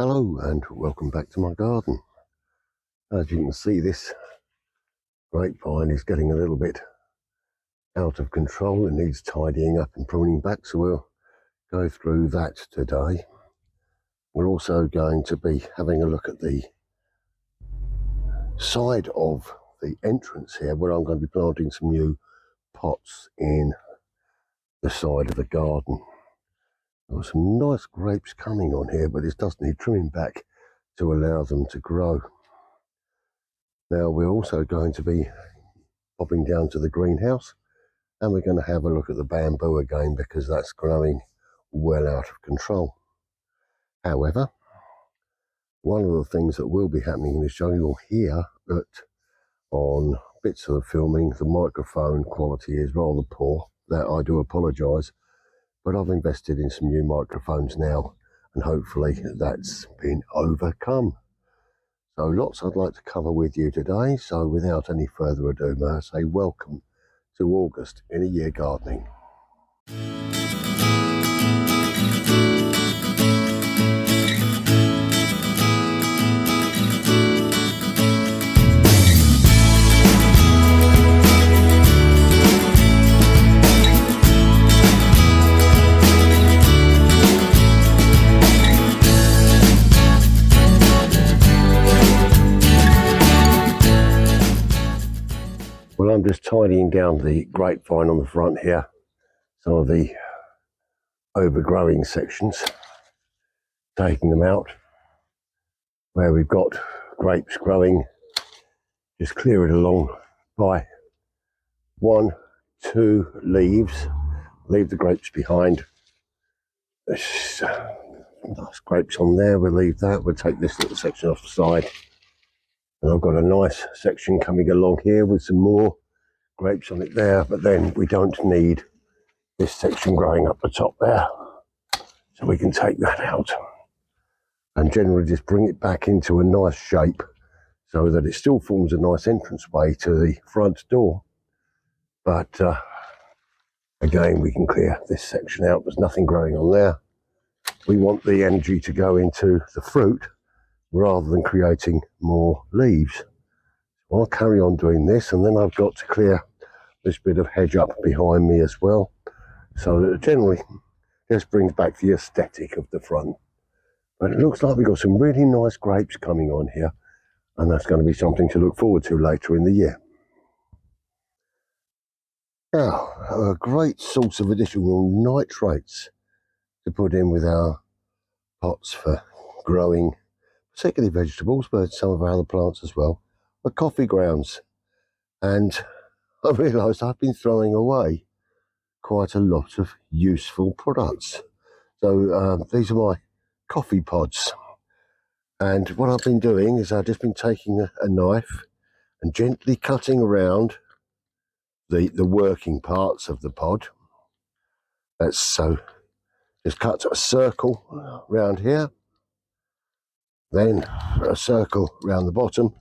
Hello and welcome back to my garden. As you can see, this grapevine is getting a little bit out of control. It needs tidying up and pruning back, so we'll go through that today. We're also going to be having a look at the side of the entrance here, where I'm going to be planting some new pots in the side of the garden. There are some nice grapes coming on here, but this does need trimming back to allow them to grow. Now we're also going to be popping down to the greenhouse, and we're going to have a look at the bamboo again, because that's growing well out of control. However, one of the things that will be happening in this show, you'll hear that on bits of the filming the microphone quality is rather poor. That I do apologise, but I've invested in some new microphones now, and hopefully that's been overcome. So lots I'd like to cover with you today, so without any further ado, may I say welcome to August in a Year Gardening. Well, I'm just tidying down the grapevine on the front here, some of the overgrowing sections, taking them out where we've got grapes growing. Just clear it along by 1, 2 leaves, leave the grapes behind. There's nice grapes on there, we'll leave that. We'll take this little section off the side. And I've got a nice section coming along here with some more grapes on it there, but then we don't need this section growing up the top there. So we can take that out and generally just bring it back into a nice shape so that it still forms a nice entranceway to the front door. But again, we can clear this section out. There's nothing growing on there. We want the energy to go into the fruit rather than creating more leaves. I'll carry on doing this, and then I've got to clear this bit of hedge up behind me as well, so that generally this brings back the aesthetic of the front. But it looks like we've got some really nice grapes coming on here, and that's going to be something to look forward to later in the year. Now, a great source of additional nitrates to put in with our pots for growing particularly vegetables, but some of our other plants as well, are coffee grounds. And I realised I've been throwing away quite a lot of useful products. So these are my coffee pods. And what I've been doing is I've just been taking a knife and gently cutting around the working parts of the pod. That's so, just cut a circle around here, then a circle around the bottom.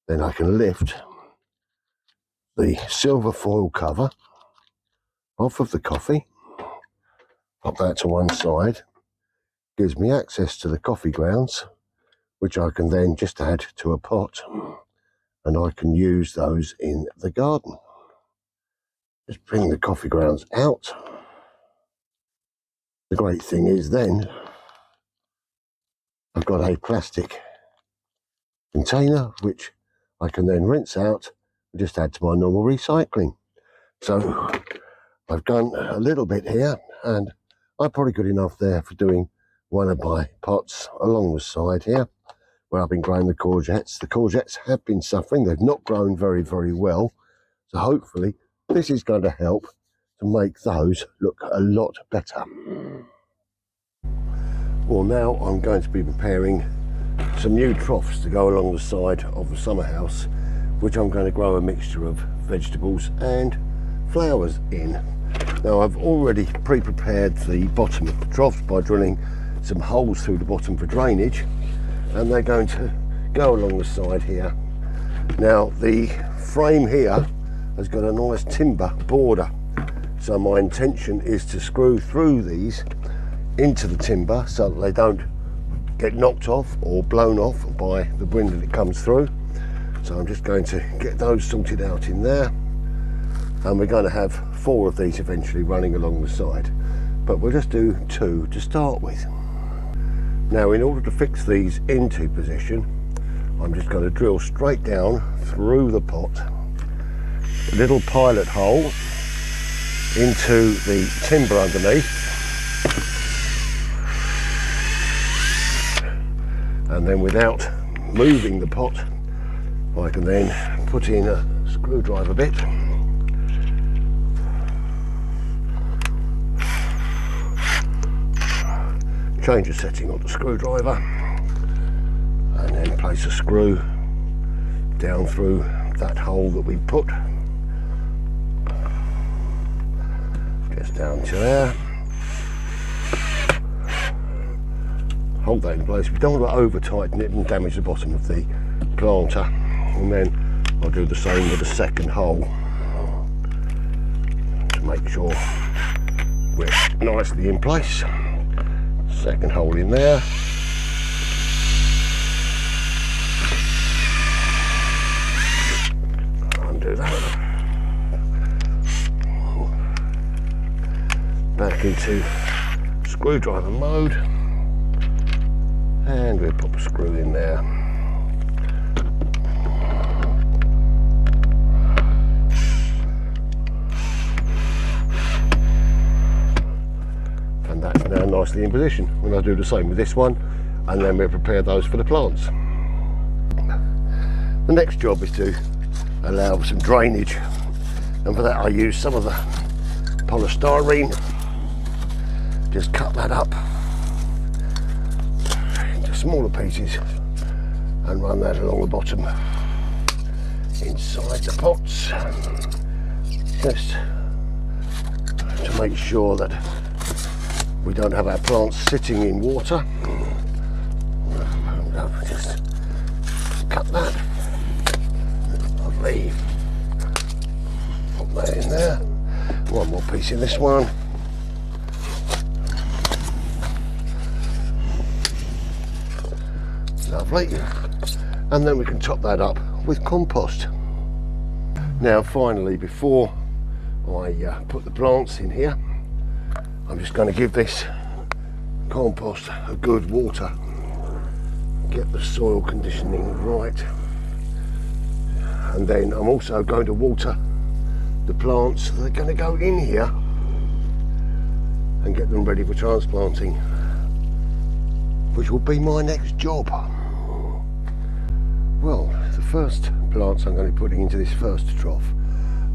Then I can lift the silver foil cover off of the coffee, pop that to one side, gives me access to the coffee grounds, which I can then just add to a pot, and I can use those in the garden. Just bring the coffee grounds out. The great thing is then I've got a plastic container which I can then rinse out and just add to my normal recycling. So I've done a little bit here, and I'm probably good enough there for doing one of my pots along the side here where I've been growing the courgettes. The courgettes have been suffering. They've not grown very, very well. So hopefully this is going to help to make those look a lot better. Well, now I'm going to be preparing some new troughs to go along the side of the summer house, which I'm going to grow a mixture of vegetables and flowers in. Now, I've already pre-prepared the bottom of the troughs by drilling some holes through the bottom for drainage, and they're going to go along the side here. Now, the frame here has got a nice timber border, so my intention is to screw through these into the timber so that they don't get knocked off or blown off by the wind that it comes through. So I'm just going to get those sorted out in there, and we're going to have 4 of these eventually running along the side, but we'll just do 2 to start with. Now, in order to fix these into position, I'm just going to drill straight down through the pot, a little pilot hole into the timber underneath, and then without moving the pot, I can then put in a screwdriver bit, change the setting on the screwdriver, and then place a screw down through that hole that we put, just down to there. Hold that in place. We don't want to over tighten it and damage the bottom of the planter, and then I'll do the same with the second hole to make sure we're nicely in place. Second hole in there. Undo that. Back into screwdriver mode, and we'll pop a screw in there. And that's now nicely in position. And I'll do the same with this one, and then we'll prepare those for the plants. The next job is to allow some drainage, and for that I use some of the polystyrene. Just cut that up into smaller pieces and run that along the bottom inside the pots, just to make sure that we don't have our plants sitting in water. Just cut that. Lovely. Put that in there. One more piece in this one. Lovely. And then we can top that up with compost. Now finally, before I put the plants in here, I'm just going to give this compost a good water, get the soil conditioning right, and then I'm also going to water the plants that are going to go in here and get them ready for transplanting, which will be my next job. Well, the first plants I'm going to be putting into this first trough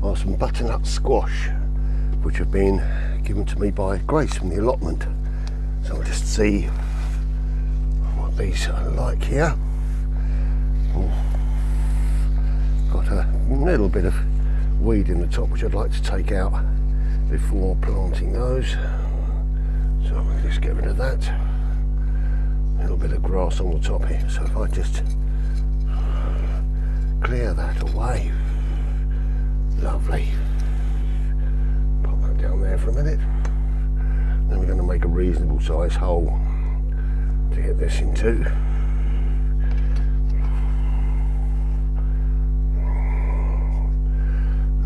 are some butternut squash, which have been given to me by Grace from the allotment. So I'll just see what these are like here. Got a little bit of weed in the top, which I'd like to take out before planting those. So I'm going to just get rid of that. A little bit of grass on the top here. So if I just clear that away. Lovely. Pop that down there for a minute. Then we're going to make a reasonable size hole to get this into.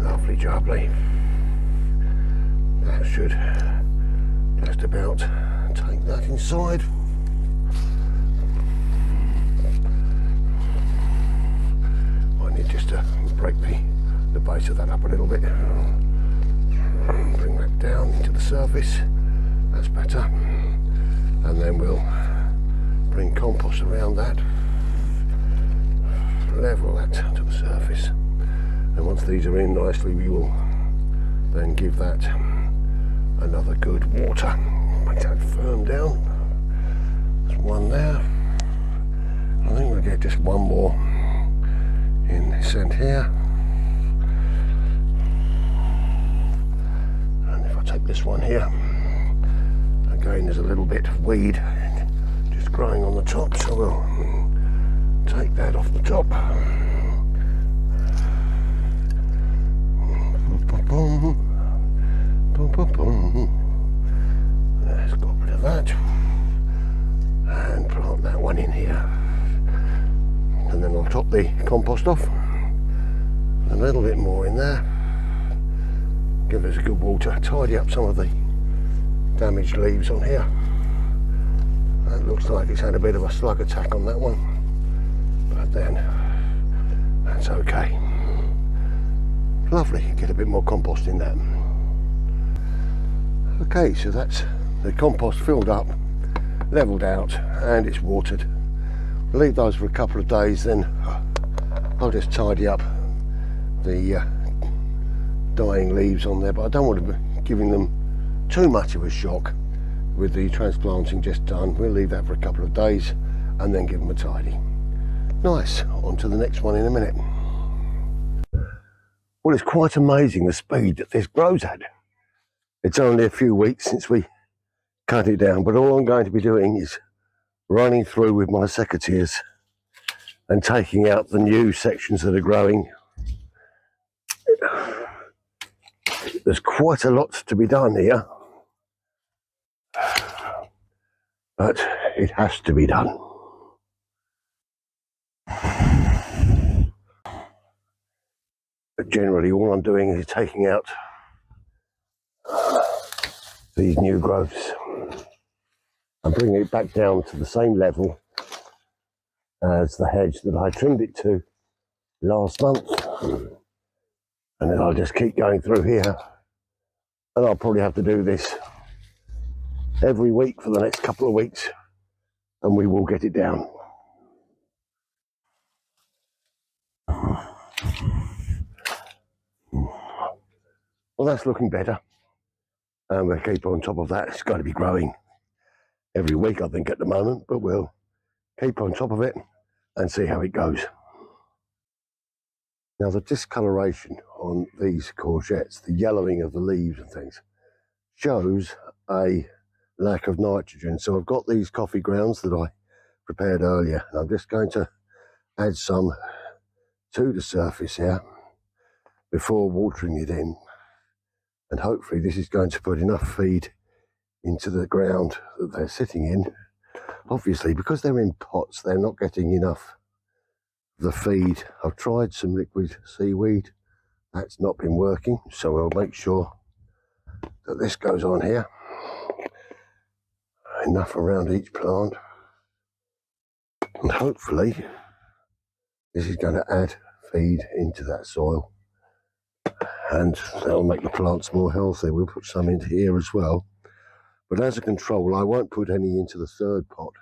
Lovely jubbly. That should just about take that inside. I need just to break the base of that up a little bit. Bring that down into the surface. That's better. And then we'll bring compost around that. Level that to the surface. And once these are in nicely, we will then give that another good water. Make that firm down. There's one there. I think we'll get just one more in this end here. And if I take this one here, again there's a little bit of weed just growing on the top, so we'll take that off the top. Let's get rid of that and plant that one in here. And then I'll top the compost off. A little bit more in there. Give us a good water. Tidy up some of the damaged leaves on here. That looks like it's had a bit of a slug attack on that one. But then, that's okay. Lovely, get a bit more compost in that. Okay, so that's the compost filled up, levelled out, and it's watered. Leave those for a couple of days, then I'll just tidy up the dying leaves on there, but I don't want to be giving them too much of a shock with the transplanting just done. We'll leave that for a couple of days and then give them a tidy. Nice, on to the next one in a minute. Well, it's quite amazing the speed that this grows at. It's only a few weeks since we cut it down, but all I'm going to be doing is running through with my secateurs and taking out the new sections that are growing. There's quite a lot to be done here, but it has to be done. But generally all I'm doing is taking out these new growths and bringing it back down to the same level as the hedge that I trimmed it to last month. And then I'll just keep going through here, and I'll probably have to do this every week for the next couple of weeks, and we will get it down. Well, that's looking better, and we'll keep on top of that. It's going to be growing every week, I think, at the moment, but we'll keep on top of it and see how it goes. Now, the discoloration on these courgettes, the yellowing of the leaves and things, shows a lack of nitrogen. So I've got these coffee grounds that I prepared earlier, and I'm just going to add some to the surface here before watering it in. And hopefully this is going to put enough feed into the ground that they're sitting in. Obviously, because they're in pots, they're not getting enough of the feed. I've tried some liquid seaweed. That's not been working, so I'll make sure that this goes on here. Enough around each plant. And hopefully this is going to add feed into that soil, and that'll make the plants more healthy. We'll put some into here as well, but as a control I won't put any into the third pot,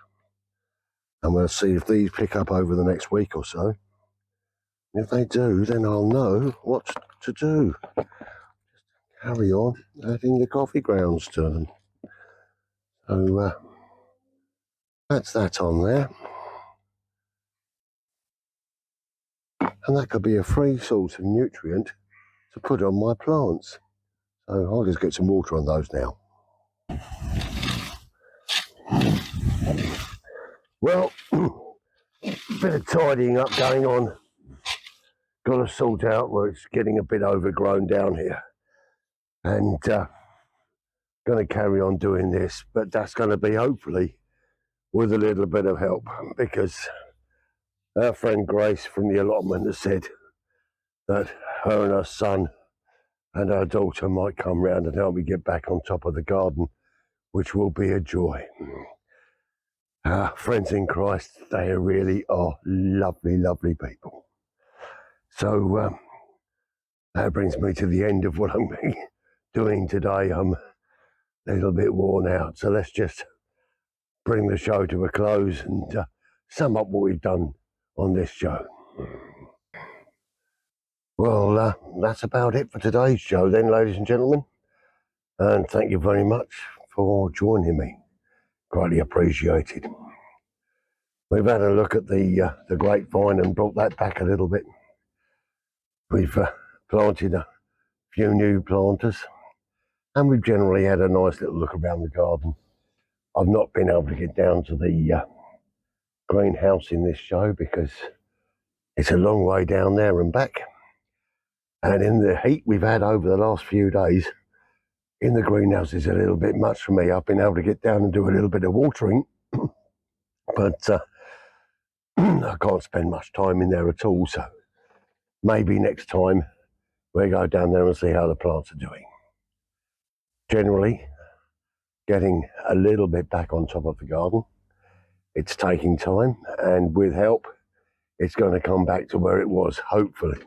and we'll see if these pick up over the next week or so. If they do, then I'll know what to do. Just carry on adding the coffee grounds to them. So that's that on there. And that could be a free source of nutrient to put on my plants. So I'll just get some water on those now. Well, bit of tidying up going on. Got to sort out where it's getting a bit overgrown down here. And going to carry on doing this, but that's going to be hopefully with a little bit of help, because our friend Grace from the allotment has said that her and her son and her daughter might come round and help me get back on top of the garden, which will be a joy. Our friends in Christ, they really are lovely, lovely people. So that brings me to the end of what I'm doing today. I'm a little bit worn out, so let's just bring the show to a close and sum up what we've done on this show. Well, that's about it for today's show then, ladies and gentlemen, and thank you very much for joining me. Greatly appreciated. We've had a look at the grapevine and brought that back a little bit. We've planted a few new planters, and we've generally had a nice little look around the garden. I've not been able to get down to the greenhouse in this show because it's a long way down there and back. And in the heat we've had over the last few days, in the greenhouse is a little bit much for me. I've been able to get down and do a little bit of watering But I can't spend much time in there at all, so maybe next time we go down there and see how the plants are doing. Generally, getting a little bit back on top of the garden. It's taking time, and with help, it's going to come back to where it was, hopefully,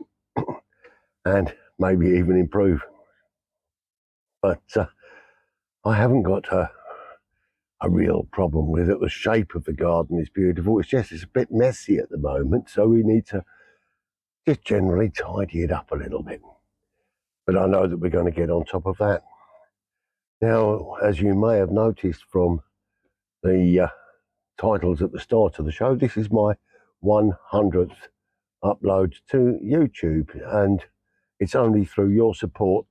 and maybe even improve. But I haven't got a real problem with it. The shape of the garden is beautiful. It's just it's a bit messy at the moment, so we need to just generally tidy it up a little bit. But I know that we're going to get on top of that. Now, as you may have noticed from the titles at the start of the show, this is my 100th upload to YouTube, and it's only through your support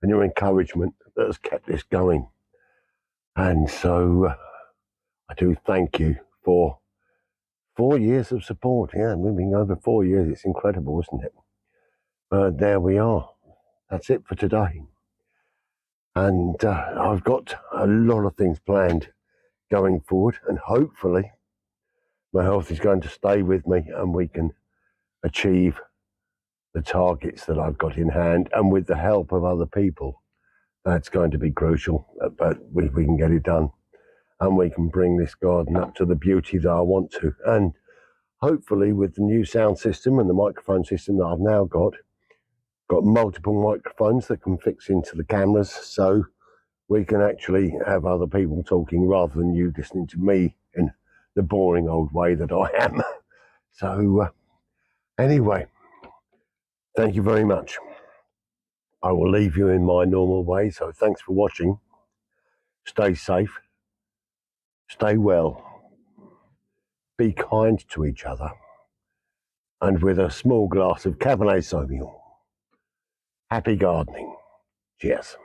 and your encouragement that has kept this going. And so I do thank you for 4 years of support. Yeah, moving over 4 years, it's incredible, isn't it? But there we are. That's it for today. And I've got a lot of things planned going forward, and hopefully my health is going to stay with me and we can achieve the targets that I've got in hand, and with the help of other people. That's going to be crucial, but we can get it done, and we can bring this garden up to the beauty that I want to. And hopefully with the new sound system and the microphone system that I've now got multiple microphones that can fix into the cameras, so we can actually have other people talking rather than you listening to me in the boring old way that I am. So anyway, thank you very much. I will leave you in my normal way, so thanks for watching. Stay safe, stay well, be kind to each other, and with a small glass of Cabernet Sauvignon, happy gardening. Cheers.